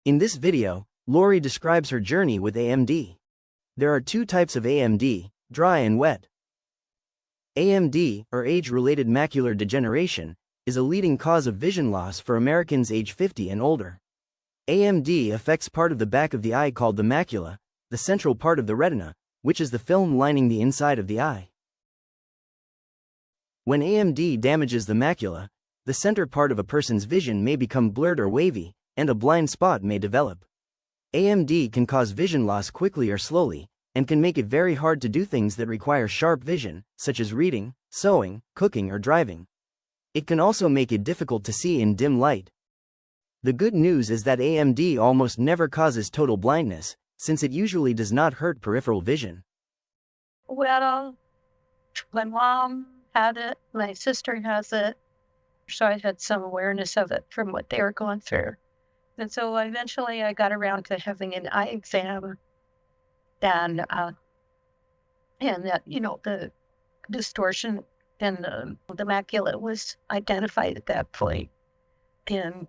In this video, Laurie describes her journey with AMD. There are two types of AMD, dry and wet. AMD, or age-related macular degeneration, is a leading cause of vision loss for Americans age 50 and older. AMD affects part of the back of the eye called the macula, the central part of the retina, which is the film lining the inside of the eye. When AMD damages the macula, the center part of a person's vision may become blurred or wavy, and a blind spot may develop. AMD can cause vision loss quickly or slowly, and can make it very hard to do things that require sharp vision, such as reading, sewing, cooking, or driving. It can also make it difficult to see in dim light. The good news is that AMD almost never causes total blindness, since it usually does not hurt peripheral vision. Well, my mom had it, my sister has it, so I had some awareness of it from what they were going through. And so eventually I got around to having an eye exam, and that, the distortion in the macula was identified at that point, and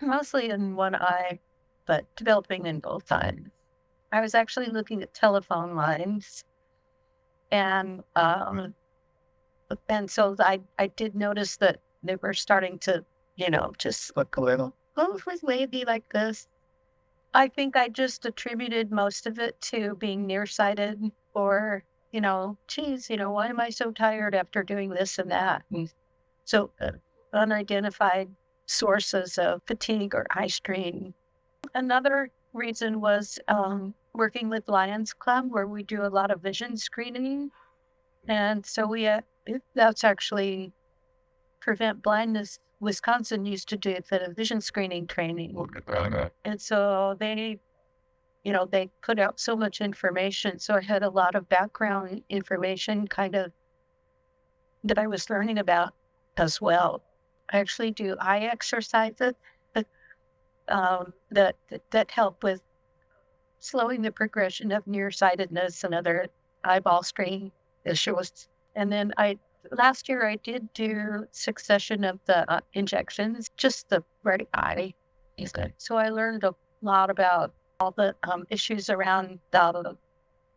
mostly in one eye, but developing in both eyes. I was actually looking at telephone lines, and so I did notice that they were starting to, just look a little, it was wavy like this. I think I just attributed most of it to being nearsighted, or, why am I so tired after doing this and that? And so unidentified sources of fatigue or eye strain. Another reason was working with Lions Club, where we do a lot of vision screening. And so that's actually Prevent Blindness. Wisconsin used to do the vision screening training. And so they put out so much information. So I had a lot of background information that I was learning about as well. I actually do eye exercises that help with slowing the progression of nearsightedness and other eyeball strain issues. And then last year I did do succession of the injections, just the right eye. So I learned a lot about all the issues around the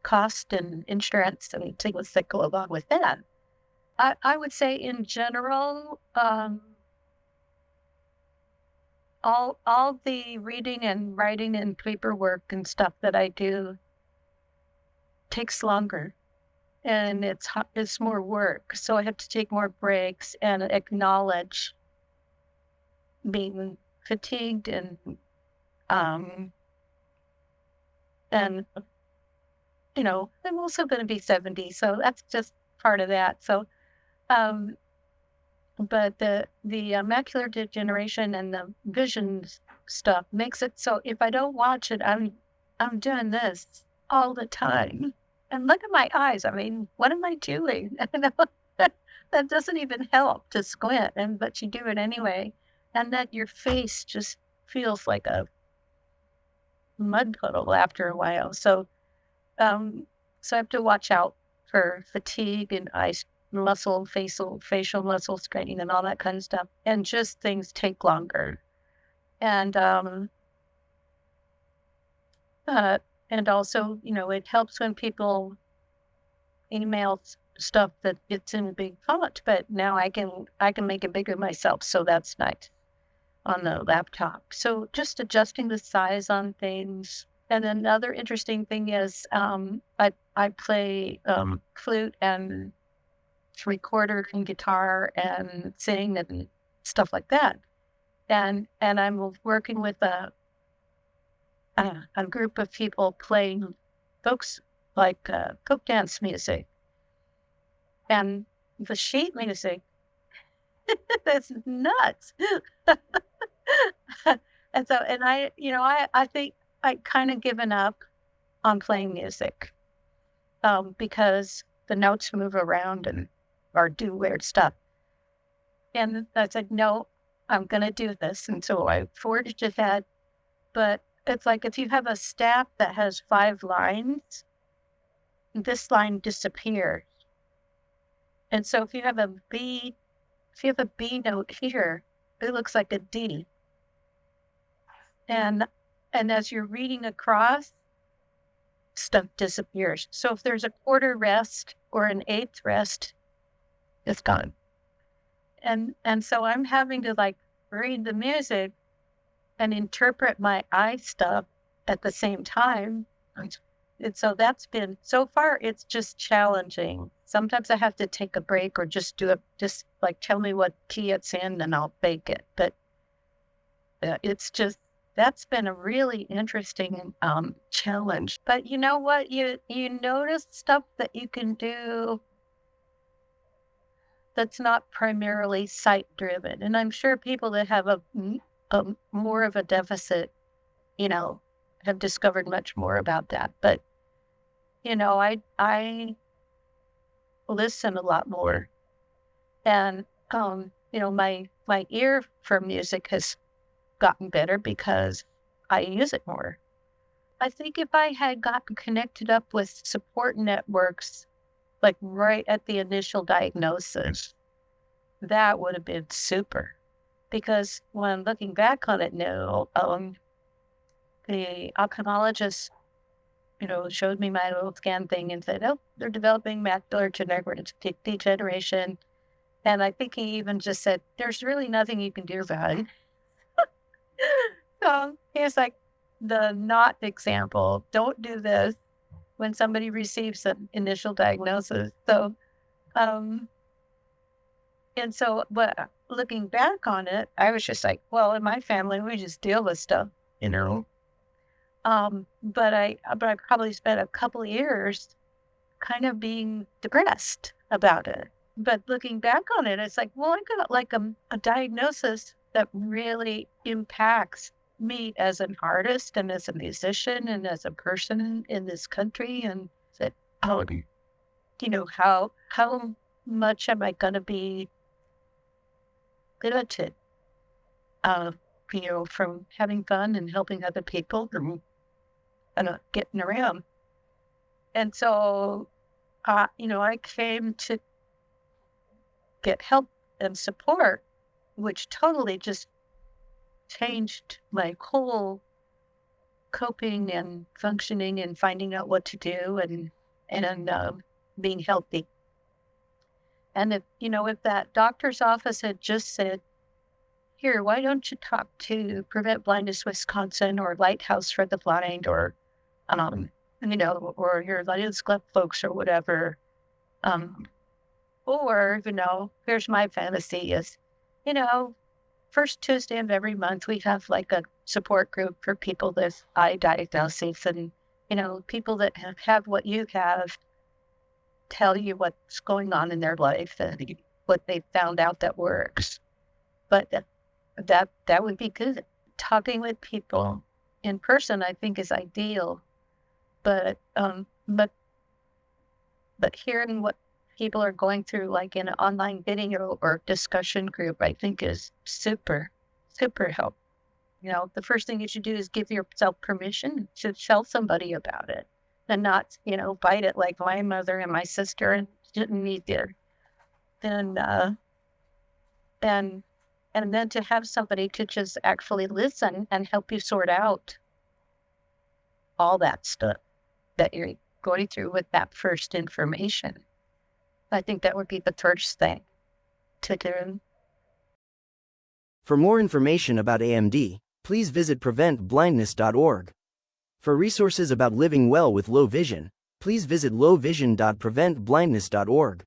cost and insurance and things that go along with that. I would say in general, all the reading and writing and paperwork and stuff that I do takes longer. And it's more work, so I have to take more breaks and acknowledge being fatigued and I'm also going to be 70, so that's just part of that. So, but the macular degeneration and the vision stuff makes it so if I don't watch it, I'm doing this all the time. And look at my eyes. I mean, what am I doing? That doesn't even help to squint, but you do it anyway. And that your face just feels like a mud puddle after a while. So I have to watch out for fatigue and facial muscle strain and all that kind of stuff. And just things take longer. And also, it helps when people email stuff that it's in big font, but now I can make it bigger myself, so that's nice on the laptop. So just adjusting the size on things. And another interesting thing is I play flute and recorder and guitar and sing and stuff like that. And I'm working with a group of people playing folks like folk dance music and the sheet music. That's nuts. And so, I think I kind of given up on playing music because the notes move around or do weird stuff. And I said, no, I'm going to do this. And so I forged ahead, but it's like if you have a staff that has 5 lines, this line disappears. And so if you have a B note here, it looks like a D. And And as you're reading across, stuff disappears. So if there's a quarter rest or an eighth rest, it's gone. And so I'm having to like read the music and interpret my eye stuff at the same time. And so that's been, so far, it's just challenging. Sometimes I have to take a break or just do it, just like tell me what key it's in and I'll bake it. But it's just, that's been a really interesting challenge. But you know what? You notice stuff that you can do that's not primarily sight-driven. And I'm sure people that have a more of a deficit, have discovered much more about that. But, I listen a lot more. And, my ear for music has gotten better because I use it more. I think if I had gotten connected up with support networks, like right at the initial diagnosis, that would have been super. Because when looking back on it now, the ophthalmologist, showed me my little scan thing and said, oh, they're developing macular degeneration. And I think he even just said, there's really nothing you can do about it. So here's like the not example. Don't do this when somebody receives an initial diagnosis. So, but looking back on it, I was just like, well, in my family, we just deal with stuff, But I probably spent a couple of years kind of being depressed about it. But looking back on it, it's like, well, I got like a diagnosis that really impacts me as an artist and as a musician and as a person in this country. And said, how much am I going to be limited, from having fun and helping other people and getting around. And so, I came to get help and support, which totally just changed my whole coping and functioning and finding out what to do and being healthy. And if that doctor's office had just said, here, why don't you talk to Prevent Blindness Wisconsin or Lighthouse for the Blind or your Lions Club folks or whatever. Or, here's my fantasy is, first Tuesday of every month, we have like a support group for people with eye diagnoses and, people that have what you have tell you what's going on in their life and what they found out that works. But that would be good. Talking with people in person, I think, is ideal. But hearing what people are going through, like in an online video or discussion group, I think is super, super helpful. The first thing you should do is give yourself permission to tell somebody about it and not, bite it like my mother and my sister didn't need there. And then to have somebody to just actually listen and help you sort out all that stuff that you're going through with that first information. I think that would be the first thing to do. For more information about AMD, please visit preventblindness.org. For resources about living well with low vision, please visit lowvision.preventblindness.org.